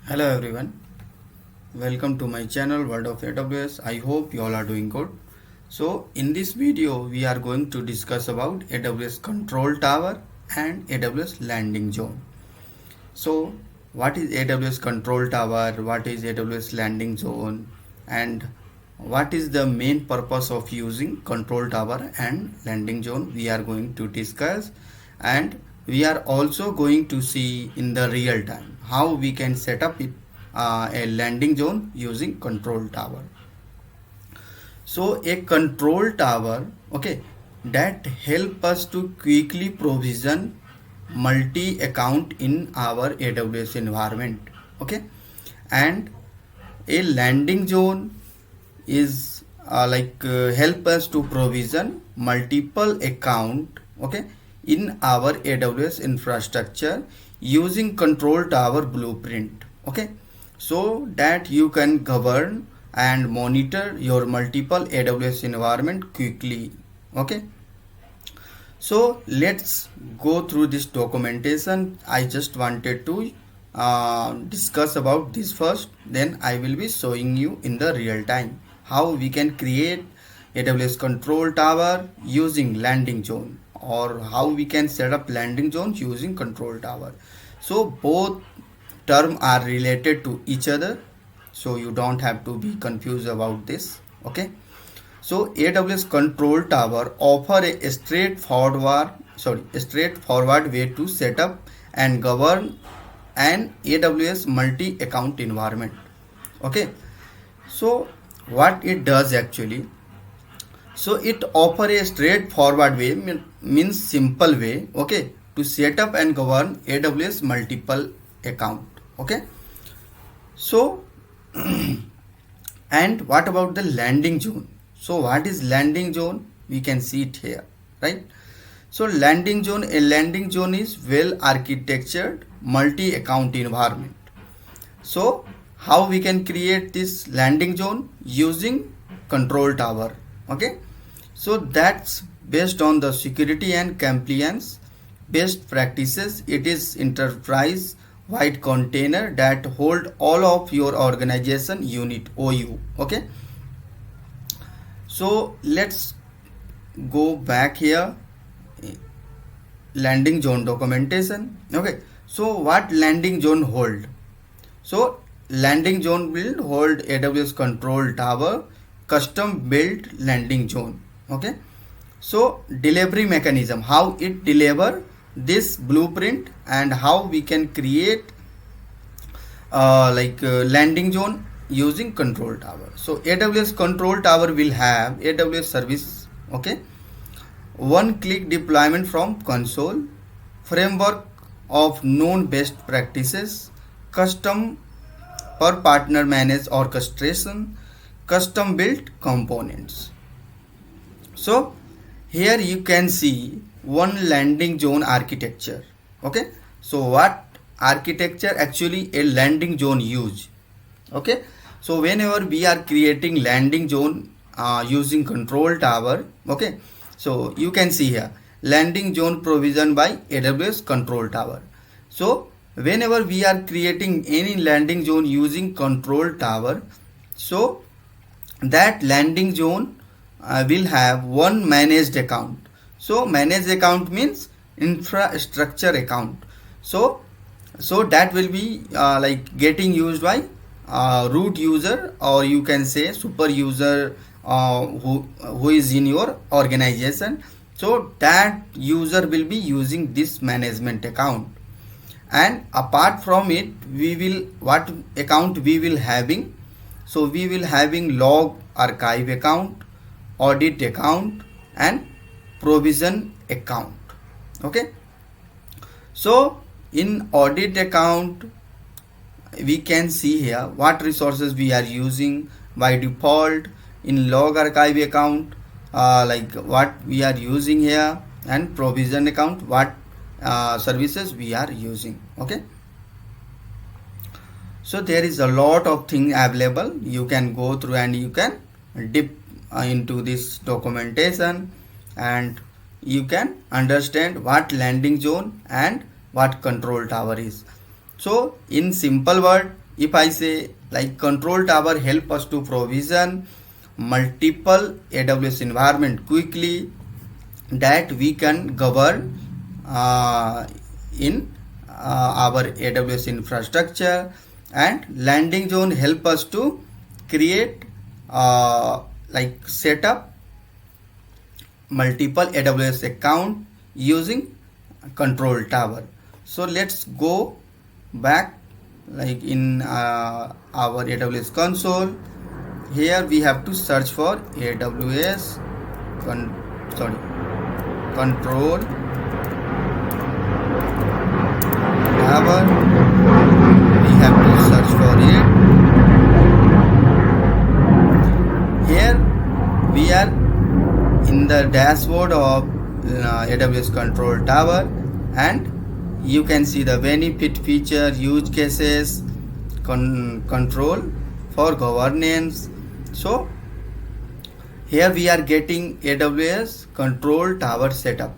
Hello everyone, welcome to my channel World of AWS. I hope you all are doing good. So in this video we are going to discuss about AWS Control Tower and AWS Landing Zone. So what is AWS Control Tower, what is AWS Landing Zone, and what is the main purpose of using Control Tower and Landing Zone we are going to discuss, and we are also going to see in the real time how we can set up a landing zone using Control Tower. So a control tower, okay, that help us to quickly provision multi account in our AWS environment, okay. And a landing zone is help us to provision multiple account, okay, in our AWS infrastructure using control tower blueprint, okay, so that you can govern and monitor your multiple AWS environment quickly, okay. So let's go through this documentation. I just wanted to discuss about this first, then I will be showing you in the real time how we can create AWS control tower using landing zone, or how we can set up landing zones using control tower. So both terms are related to each other, so you don't have to be confused about this, okay. So AWS Control Tower offer a straightforward way to set up and govern an AWS multi-account environment, okay. So what it does actually, so it offer a straightforward way, means simple way, okay, to set up and govern AWS multiple account, okay. So and what about the landing zone? So what is landing zone? We can see it here, right? So a landing zone is well architectured multi account environment. So how we can create this landing zone? Using control tower, okay. So that's based on the security and compliance best practices. It is enterprise wide container that hold all of your organization unit, OU, okay. So let's go back here, landing zone documentation, okay. So what landing zone hold? So landing zone will hold AWS control tower custom built landing zone, okay. So delivery mechanism, how it deliver this blueprint and how we can create landing zone using control tower. So AWS control tower will have AWS service, okay, one click deployment from console, framework of known best practices, custom per partner managed orchestration, custom built components. So here you can see one landing zone architecture, okay. So what architecture actually a landing zone use, okay. So whenever we are creating landing zone using control tower, okay, so you can see here landing zone provision by AWS control tower. So whenever we are creating any landing zone using control tower, so that landing zone will have one managed account. So managed account means infrastructure account. So that will be getting used by root user, or you can say super user who is in your organization. So that user will be using this management account. And apart from it, we will, what account we will having? So we will having log archive account, audit account, and provision account, okay. So in audit account we can see here what resources we are using by default. In log archive account what we are using here, and provision account what services we are using, okay. So there is a lot of things available. You can go through and you can dip into this documentation, and you can understand what landing zone and what control tower is. So in simple word, if I say like control tower help us to provision multiple AWS environment quickly that we can govern in our AWS infrastructure, and landing zone help us to create like set up multiple AWS account using control tower. So let's go back like in our AWS console. Here we have to search for AWS control tower. We have to search for it. Here we are in the dashboard of AWS control tower, and you can see the benefit, feature, use cases, control for governance. So here we are getting AWS control tower setup.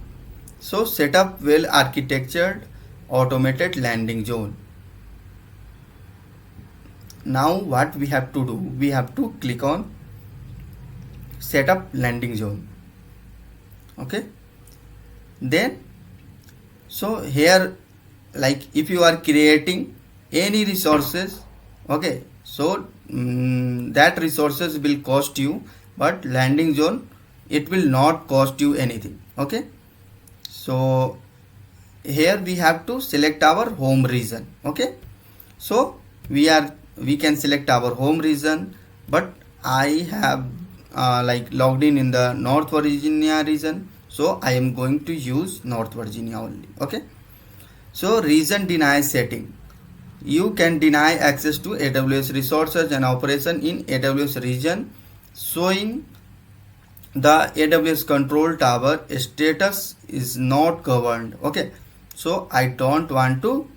So setup well architectured automated landing zone. Now what we have to do, we have to click on setup landing zone. Okay, then so here like if you are creating any resources, okay, so that resources will cost you, but landing zone it will not cost you anything. Okay, so here we have to select our home region. Okay, so we can select our home region, but I have like logged in the North Virginia region, so I am going to use North Virginia only. Okay, so region deny setting, you can deny access to AWS resources and operation in AWS region, showing the AWS control tower status is not governed. Okay, so I don't want to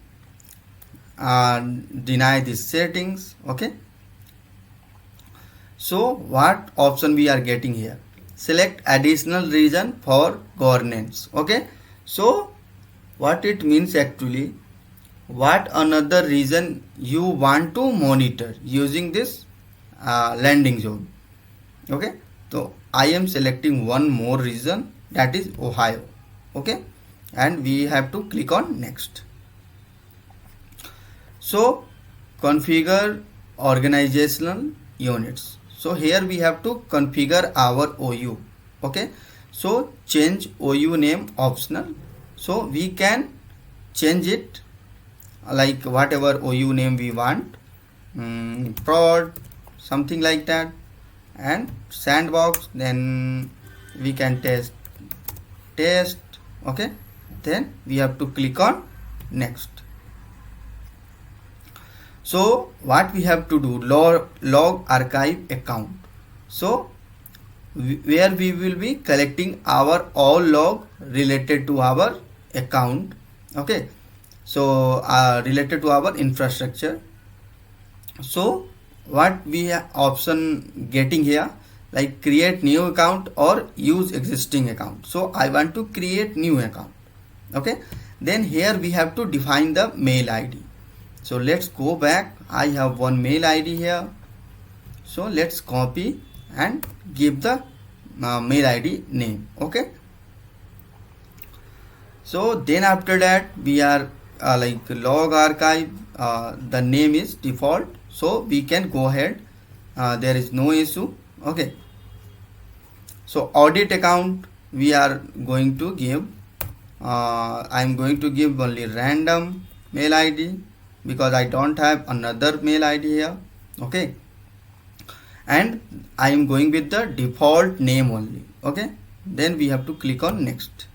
deny these settings. Okay, so what option we are getting here? Select additional region for governance. Okay, so what it means actually, what another region you want to monitor using this landing zone. Okay, so I am selecting one more region, that is Ohio. Okay, and we have to click on next. So configure organizational units. So here we have to configure our OU. Okay, so change OU name optional, so we can change it like whatever OU name we want, prod, something like that, and sandbox, then we can test. Okay, then we have to click on next. So what we have to do, log archive account. So where we will be collecting our all log related to our account. Okay, so related to our infrastructure. So what we have option getting here, like create new account or use existing account. So I want to create new account. Okay, then here we have to define the mail ID. So let's go back. I have one mail ID here, so let's copy and give the mail ID name. Okay, so then after that we are like log archive, the name is default, so we can go ahead, there is no issue. Okay, so audit account we are going to give, I am going to give only random mail ID because I don't have another mail ID here. Okay, and I am going with the default name only. Okay, then we have to click on next.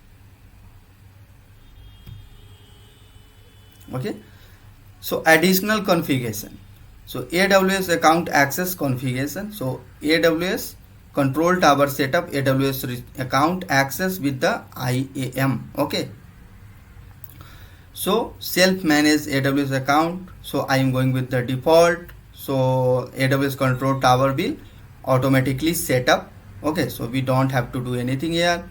Okay, so additional configuration, so AWS account access configuration. So AWS control tower setup, AWS account access with the IAM. Okay, so self manage AWS account, so I am going with the default, so AWS control tower will automatically set up. Okay, so we don't have to do anything here.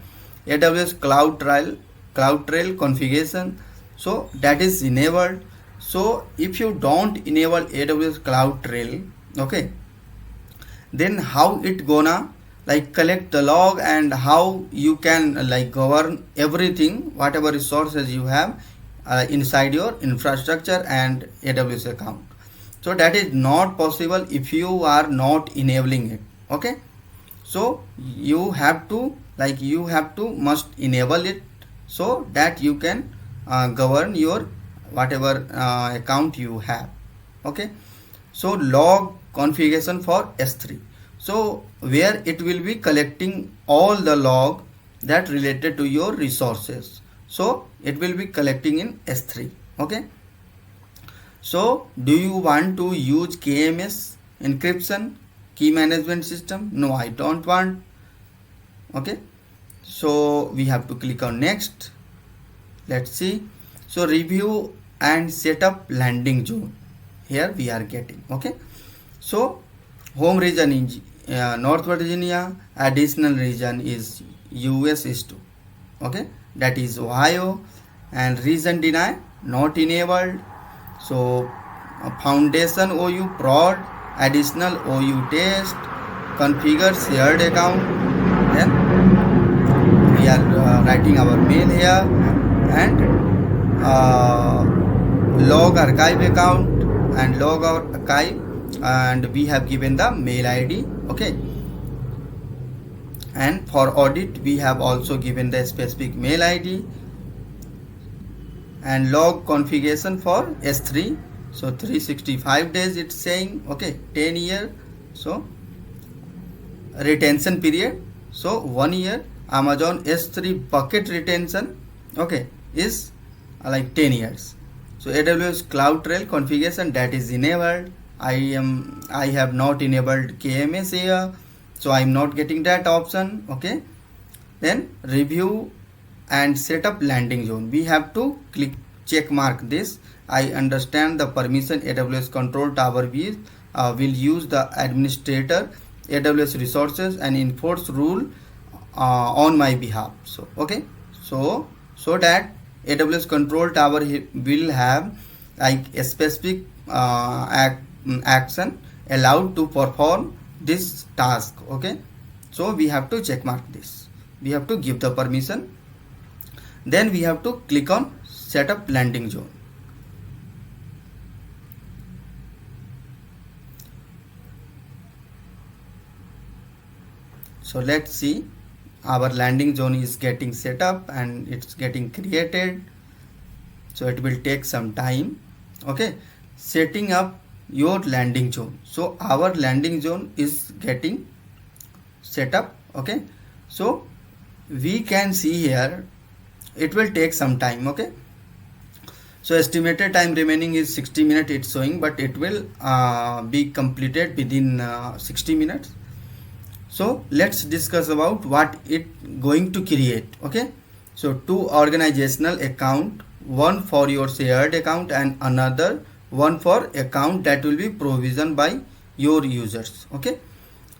AWS CloudTrail configuration, so that is enabled, So if you don't enable AWS CloudTrail, okay, then how it gonna like collect the log, and how you can like govern everything, whatever resources you have inside your infrastructure and AWS account. So that is not possible if you are not enabling it. Okay, so you have to must enable it, so that you can govern your whatever account you have. Okay, so log configuration for S3, so where it will be collecting all the log that related to your resources, so it will be collecting in S3. Okay, so do you want to use KMS encryption, key management system? No, I don't want. Okay, so we have to click on next. Let's see. So review and set up landing zone, here we are getting. Okay, so home region is North Virginia, additional region is US East 2. Okay, that is Ohio, and region deny not enabled. So foundation OU prod, additional OU test, configure shared account. Then we are writing our mail here, and log archive account and log archive, and we have given the mail ID. Okay, and for audit we have also given the specific mail ID, and log configuration for S3, so 365 days it's saying. Okay, 10 year, so retention period, so 1 year. Amazon S3 bucket retention, okay, is like 10 years. So AWS CloudTrail configuration, that is enabled. I have not enabled KMS here, so I'm not getting that option. Okay, then review and set up landing zone, we have to click check mark this. I understand the permission AWS control tower will use the administrator AWS resources and enforce rule on my behalf. So okay, so that AWS control tower will have like a specific action allowed to perform this task. Okay, so we have to check mark this, we have to give the permission. Then we have to click on set up landing zone. So let's see, our landing zone is getting set up and it's getting created, so it will take some time. Okay, setting up your landing zone, so our landing zone is getting set up. Okay, so we can see here it will take some time. Okay, so estimated time remaining is 60 minutes it's showing, but it will be completed within 60 minutes. So let's discuss about what it going to create. Okay, so two organizational account, one for your shared account and another one for account that will be provisioned by your users. Okay,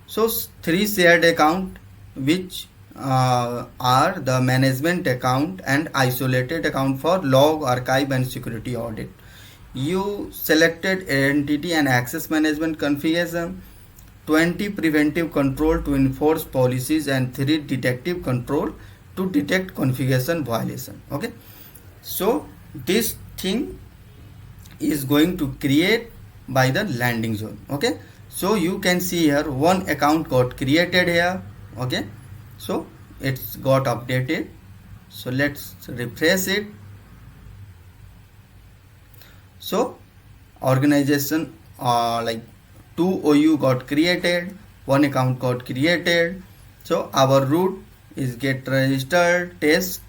so three shared account, which are the management account and isolated account for log archive and security audit. You selected identity and access management configuration, 20 preventive control to enforce policies, and 3 detective control to detect configuration violation. Okay, so this thing is going to create by the landing zone. Okay, so you can see here one account got created here. Okay, so it's got updated, so let's refresh it. So organization like 2 OU got created, one account got created. So our root is get registered, test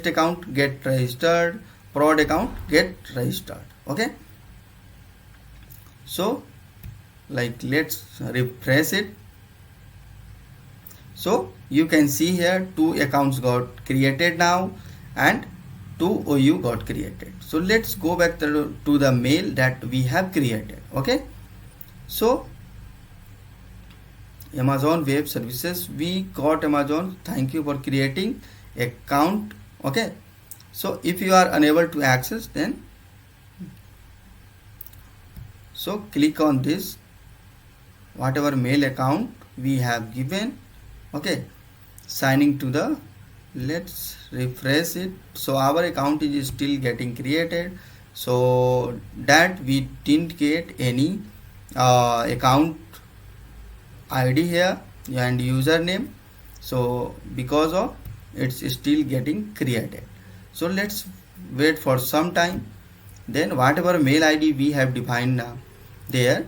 account get registered, prod account get registered. Okay, so like let's refresh it. So you can see here 2 accounts got created now and 2 OU got created. So let's go back to the mail that we have created. Okay, so Amazon Web Services, we got Amazon, thank you for creating account. Okay, so if you are unable to access, then So click on this, whatever mail account we have given. Okay, signing to the, let's refresh it. So our account is still getting created, so that we didn't get any account ID here and username, so because of it's still getting created. So let's wait for some time. Then whatever mail ID we have defined now there,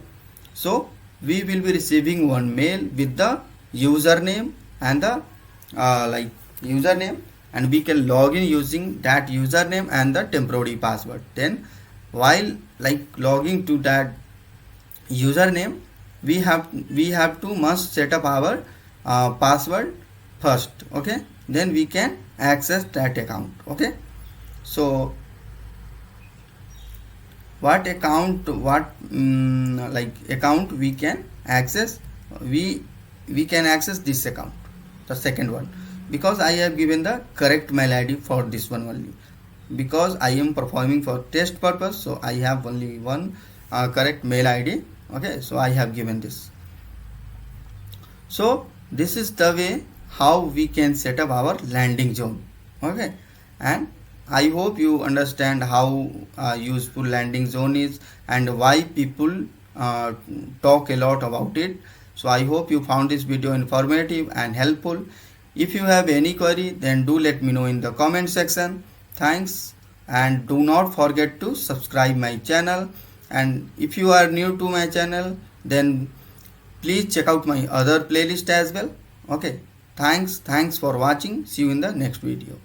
so we will be receiving one mail with the username and the like username, and we can log in using that username and the temporary password. Then while like logging to that username, we have to must set up our password first. Okay, then we can access that account. Okay, so what account, like account we can access, we can access this account, the second one, because I have given the correct mail ID for this one only, because I am performing for test purpose, so I have only one correct mail ID. Okay, so I have given this. So this is the way how we can set up our landing zone. Okay, and I hope you understand how useful landing zone is and why people talk a lot about it. So I hope you found this video informative and helpful. If you have any query, then do let me know in the comment section. Thanks, and do not forget to subscribe my channel. And if you are new to my channel, then please check out my other playlist as well. Okay, thanks for watching. See you in the next video.